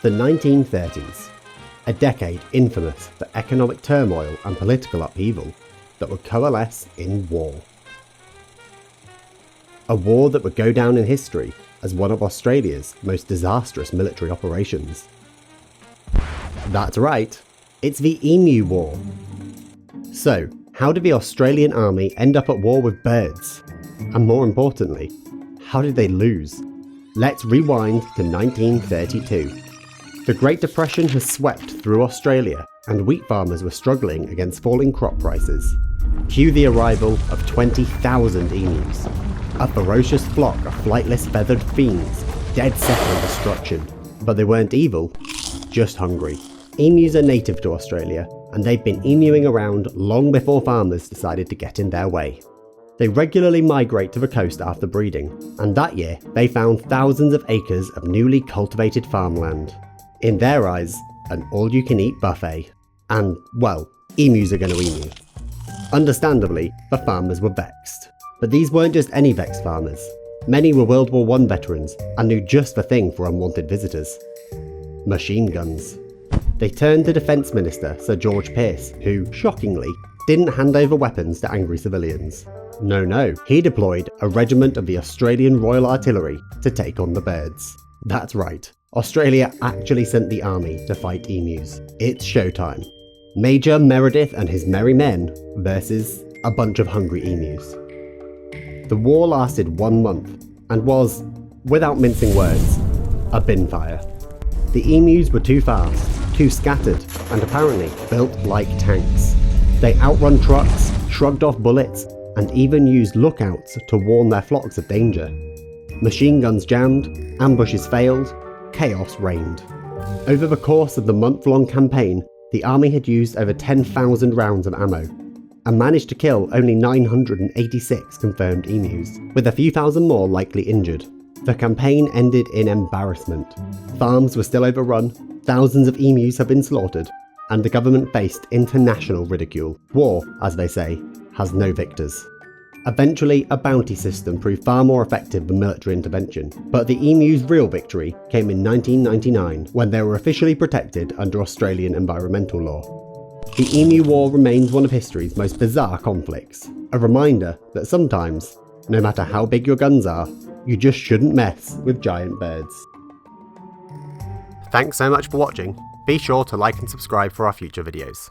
The 1930s, a decade infamous for economic turmoil and political upheaval that would coalesce in war. A war that would go down in history as one of Australia's most disastrous military operations. That's right, it's the Emu War. So, how did the Australian Army end up at war with birds? And more importantly, how did they lose? Let's rewind to 1932. The Great Depression has swept through Australia, and wheat farmers were struggling against falling crop prices. Cue the arrival of 20,000 emus, a ferocious flock of flightless feathered fiends, dead set on destruction. But they weren't evil, just hungry. Emus are native to Australia, and they've been emuing around long before farmers decided to get in their way. They regularly migrate to the coast after breeding, and that year they found thousands of acres of newly cultivated farmland. In their eyes, an all-you-can-eat buffet. And, well, emus are going to emu. Understandably, the farmers were vexed. But these weren't just any vexed farmers. Many were World War I veterans and knew just the thing for unwanted visitors. Machine guns. They turned to Defence Minister Sir George Pearce, who, shockingly, didn't hand over weapons to angry civilians. No, he deployed a regiment of the Australian Royal Artillery to take on the birds. That's right, Australia actually sent the army to fight emus. It's showtime. Major Meredith and his merry men versus a bunch of hungry emus. The war lasted 1 month and was, without mincing words, a bin fire. The emus were too fast, too scattered, and apparently built like tanks. They outrun trucks, shrugged off bullets, and even used lookouts to warn their flocks of danger. Machine guns jammed, ambushes failed, chaos reigned. Over the course of the month-long campaign, the army had used over 10,000 rounds of ammo, and managed to kill only 986 confirmed emus, with a few thousand more likely injured. The campaign ended in embarrassment. Farms were still overrun, thousands of emus have been slaughtered, and the government faced international ridicule. War, as they say, has no victors. Eventually, a bounty system proved far more effective than military intervention, but the emu's real victory came in 1999 when they were officially protected under Australian environmental law. The Emu War remains one of history's most bizarre conflicts, a reminder that sometimes, no matter how big your guns are, you just shouldn't mess with giant birds. Thanks so much for watching. Be sure to like and subscribe for our future videos.